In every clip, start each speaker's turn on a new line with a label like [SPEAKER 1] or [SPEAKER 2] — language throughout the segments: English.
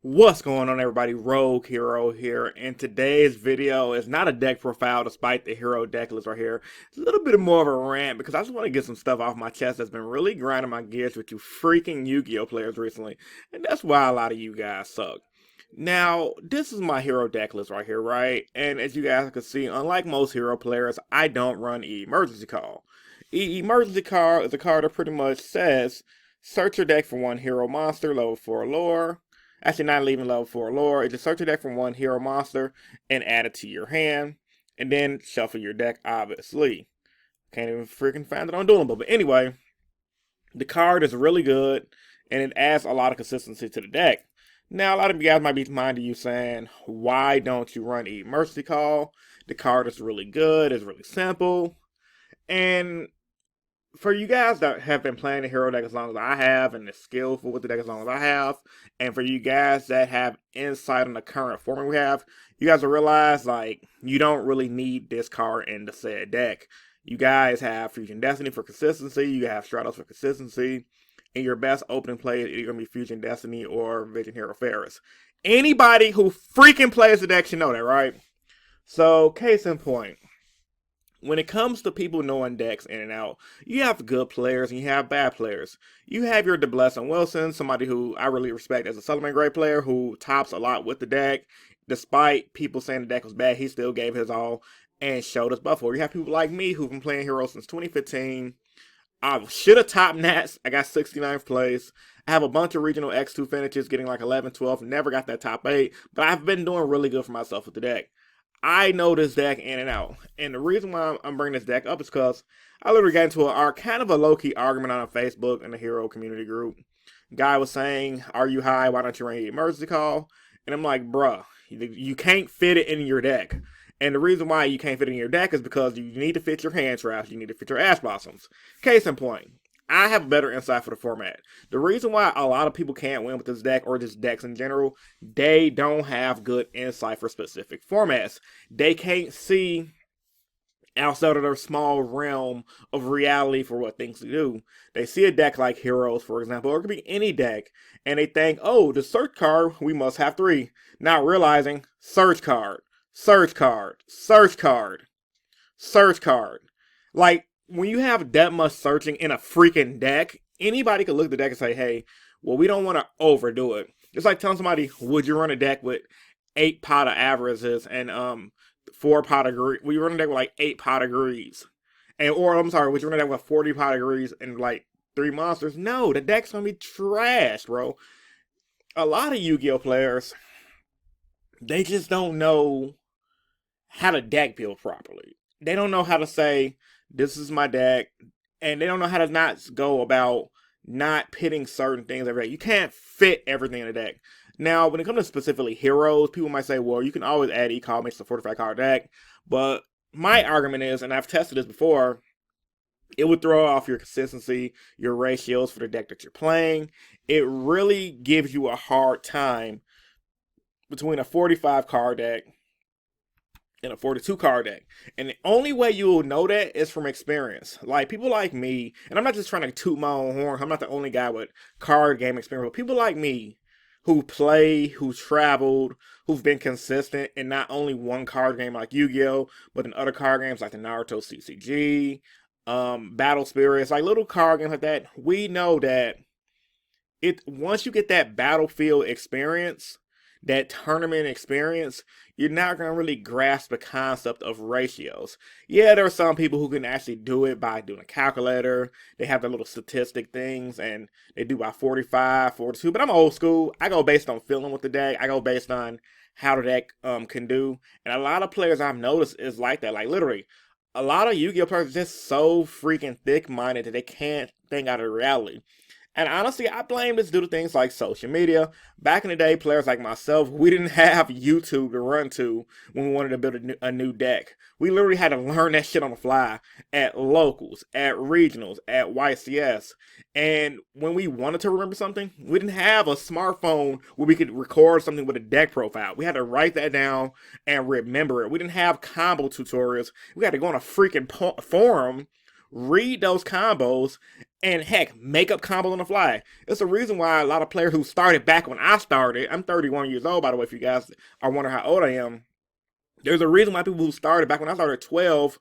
[SPEAKER 1] What's going on, everybody? Rogue Hero here, and today's video is not a deck profile despite the hero deck list right here. It's a little bit more of a rant because I just want to get some stuff off my chest that's been really grinding my gears with you freaking Yu-Gi-Oh players recently, and that's why a lot of you guys suck. Now, this is my hero deck list right here, right? And as you guys can see, unlike most hero players, I don't run Emergency Call. Emergency Call is a card that pretty much says, search your deck for one hero monster, level 4 lore. Actually, not leaving level 4 lore. It just search your deck for one hero monster and add it to your hand. And then shuffle your deck, obviously. Can't even freaking find it on Duelable. But anyway, the card is really good and it adds a lot of consistency to the deck. Now, a lot of you guys might be minding you saying, why don't you run Emergency Call? The card is really good, it's really simple. And for you guys that have been playing the hero deck as long as I have and is skillful with the deck as long as I have, and for you guys that have insight on the current format we have, you guys will realize, like, you don't really need this card in the said deck. You guys have Fusion Destiny for consistency, you have Stratos for consistency, and your best opening play is either going to be Fusion Destiny or Vision Hero Ferris. Anybody who freaking plays the deck should know that, right? So, case in point, when it comes to people knowing decks in and out, you have good players and you have bad players. You have your DeBlessin Wilson, somebody who I really respect as a Sullivan Gray player who tops a lot with the deck. Despite people saying the deck was bad, he still gave his all and showed us Buffalo. You have people like me who've been playing Heroes since 2015. I should have topped Nats. I got 69th place. I have a bunch of regional X2 finishes, getting like 11, 12. Never got that top 8, but I've been doing really good for myself with the deck. I know this deck in and out. And the reason why I'm bringing this deck up is because I literally got into kind of a low-key argument on Facebook in the hero community group. Guy was saying, are you high? Why don't you run Emergency Call? And I'm like, bruh, you can't fit it in your deck. And the reason why you can't fit it in your deck is because you need to fit your hand traps, you need to fit your ash blossoms. Case in point, I have better insight for the format. The reason why a lot of people can't win with this deck, or just decks in general, they don't have good insight for specific formats. They can't see outside of their small realm of reality for what things to do. They see a deck like Heroes, for example, or it could be any deck, and they think, oh, the search card, we must have 3. Not realizing, search card, search card, search card, search card. Like, when you have that much searching in a freaking deck, anybody could look at the deck and say, hey, well, we don't want to overdo it. It's like telling somebody, would you run a deck with 8 pot of averages and 4 pot of greed? Would you run a deck with like 8 pot of greeds? Would you run a deck with 40 pot of greeds and like 3 monsters? No, the deck's gonna be trash, bro. A lot of Yu-Gi-Oh players, they just don't know how to deck build properly. They don't know how to say, this is my deck, and they don't know how to not go about not pitting certain things every day. You can't fit everything in the deck. Now, when it comes to specifically heroes, people might say, well, you can always add e-call makes a 45 card deck, but my argument is, and I've tested this before, it would throw off your consistency, your ratios for the deck that you're playing. It really gives you a hard time between a 45 card deck in a 42 card deck. And the only way you will know that is from experience. Like, people like me, and I'm not just trying to toot my own horn, I'm not the only guy with card game experience, but people like me who play, who traveled, who've been consistent in not only one card game like Yu-Gi-Oh, but in other card games like the Naruto CCG, Battle Spirits, like little card games like that, we know that once you get that battlefield experience, that tournament experience, you're not going to really grasp the concept of ratios. Yeah, there are some people who can actually do it by doing a calculator. They have their little statistic things, and they do by 45, 42. But I'm old school. I go based on feeling with the deck. I go based on how the deck can do. And a lot of players I've noticed is like that. Like, literally, a lot of Yu-Gi-Oh players are just so freaking thick-minded that they can't think out of reality. And honestly, I blame this due to things like social media. Back in the day, players like myself, we didn't have YouTube to run to when we wanted to build a new deck. We literally had to learn that shit on the fly at locals, at regionals, at YCS. And when we wanted to remember something, we didn't have a smartphone where we could record something with a deck profile. We had to write that down and remember it. We didn't have combo tutorials. We had to go on a freaking forum read those combos, and heck, make up combos on the fly. It's a reason why a lot of players who started back when I started, I'm 31 years old, by the way, if you guys are wondering how old I am. There's a reason why people who started back when I started at 12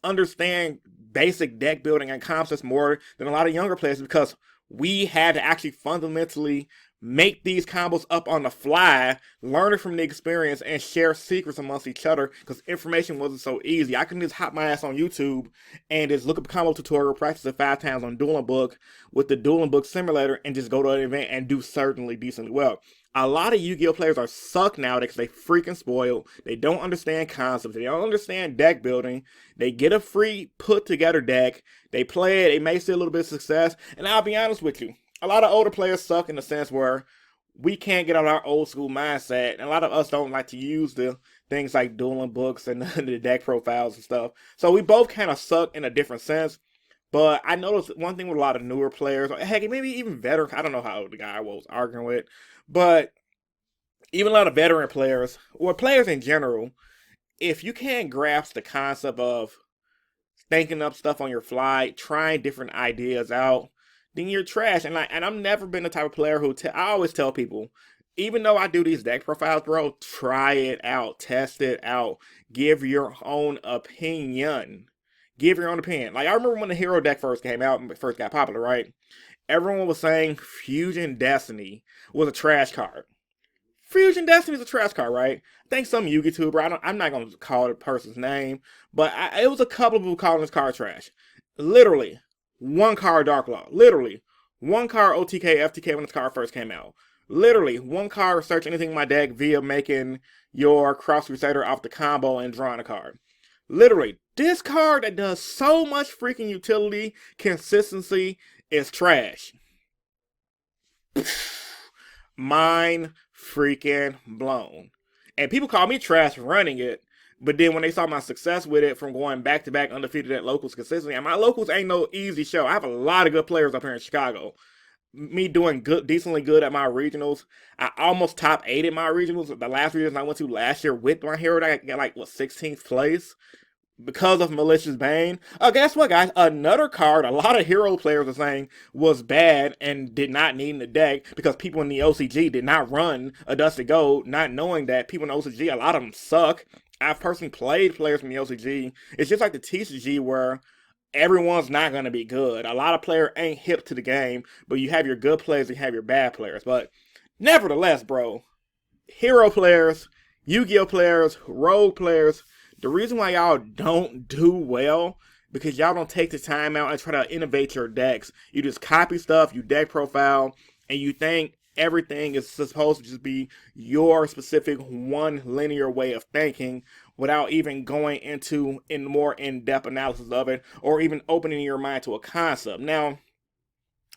[SPEAKER 1] understand basic deck building and concepts more than a lot of younger players, because we had to actually fundamentally make these combos up on the fly, learn it from the experience, and share secrets amongst each other, because information wasn't so easy. I can just hop my ass on YouTube and just look up a combo tutorial, practice it 5 times on Dueling Book with the Dueling Book simulator, and just go to an event and do certainly decently well. A lot of Yu-Gi-Oh players are suck nowadays because they freaking spoiled. They don't understand concepts. They don't understand deck building. They get a free put together deck. They play it. It may see a little bit of success. And I'll be honest with you, a lot of older players suck in the sense where we can't get out of our old school mindset. And a lot of us don't like to use the things like Dueling Books and the deck profiles and stuff. So we both kind of suck in a different sense. But I noticed one thing with a lot of newer players, or heck, maybe even veteran. I don't know how old the guy I was arguing with. But even a lot of veteran players, or players in general, if you can't grasp the concept of thinking up stuff on your fly, trying different ideas out, then you're trash. And I've never been the type of player who I always tell people, even though I do these deck profiles, bro, try it out, test it out, give your own opinion. Give your own opinion. Like, I remember when the hero deck first came out and first got popular, right? Everyone was saying Fusion Destiny was a trash card. Fusion Destiny is a trash card, right? I think some YouTuber, I'm not going to call the person's name, but it was a couple of people calling this card trash. Literally, one card Dark Law. Literally, one card OTK, FTK when this card first came out. Literally, one card search anything in my deck via making your Cross Crusader off the combo and drawing a card. Literally, this card that does so much freaking utility, consistency, is trash. Mind freaking blown. And people call me trash for running it, but then when they saw my success with it from going back to back undefeated at locals consistently, and my locals ain't no easy show. I have a lot of good players up here in Chicago. Me doing good, decently good at my regionals. I almost top 8 in my regionals. The last regionals I went to last year with my hero, I got like, what, 16th place? Because of Malicious Bane. Guess what, guys? Another card a lot of hero players are saying was bad and did not need in the deck because people in the OCG did not run a Dusty Gold, not knowing that people in the OCG, a lot of them suck. I've personally played players from the OCG. It's just like the TCG where everyone's not going to be good. A lot of players ain't hip to the game, but you have your good players and you have your bad players. But nevertheless, bro, hero players, Yu-Gi-Oh players, rogue players, the reason why y'all don't do well, because y'all don't take the time out and try to innovate your decks. You just copy stuff, you deck profile, and you think everything is supposed to just be your specific one linear way of thinking without even going into more in-depth analysis of it or even opening your mind to a concept. Now,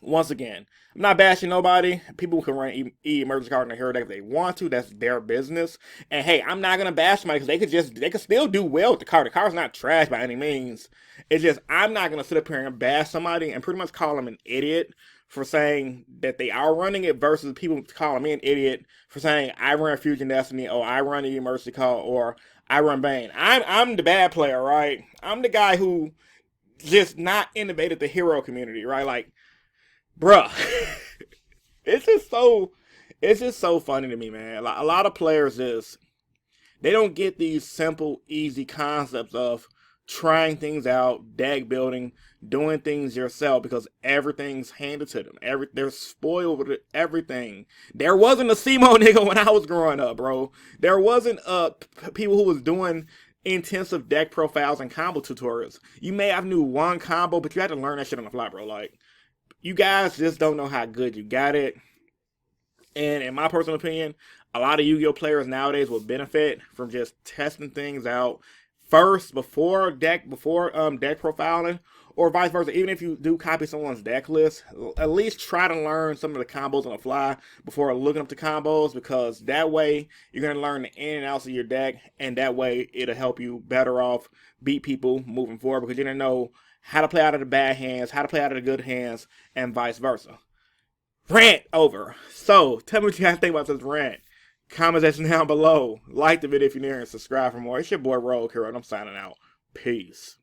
[SPEAKER 1] once again, I'm not bashing nobody. People can run emergency card in a hero deck if they want to. That's their business. And hey, I'm not gonna bash somebody because they could still do well with the card. The card's not trash by any means. It's just I'm not gonna sit up here and bash somebody and pretty much call them an idiot for saying that they are running it versus people calling me an idiot for saying I run Fusion Destiny or I run the emergency call or I run Bane. I'm the bad player, right? I'm the guy who just not innovated the hero community, right? Like, bruh, it's just so funny to me, man. A lot of players they don't get these simple, easy concepts of trying things out, deck building, doing things yourself because everything's handed to them. They're spoiled with everything. There wasn't a CMO nigga when I was growing up, bro. There wasn't people who was doing intensive deck profiles and combo tutorials. You may have knew one combo, but you had to learn that shit on the fly, bro. Like, you guys just don't know how good you got it. And in my personal opinion, a lot of Yu-Gi-Oh players nowadays will benefit from just testing things out first before deck profiling, or vice versa. Even if you do copy someone's deck list, at least try to learn some of the combos on the fly before looking up the combos, because that way you're going to learn the in and outs of your deck, and that way it'll help you better off beat people moving forward, because you're going to know how to play out of the bad hands, how to play out of the good hands, and vice versa. Rant over. So, tell me what you guys think about this rant. Comment section down below. Like the video if you're new and subscribe for more. It's your boy Rogue Hero, and I'm signing out. Peace.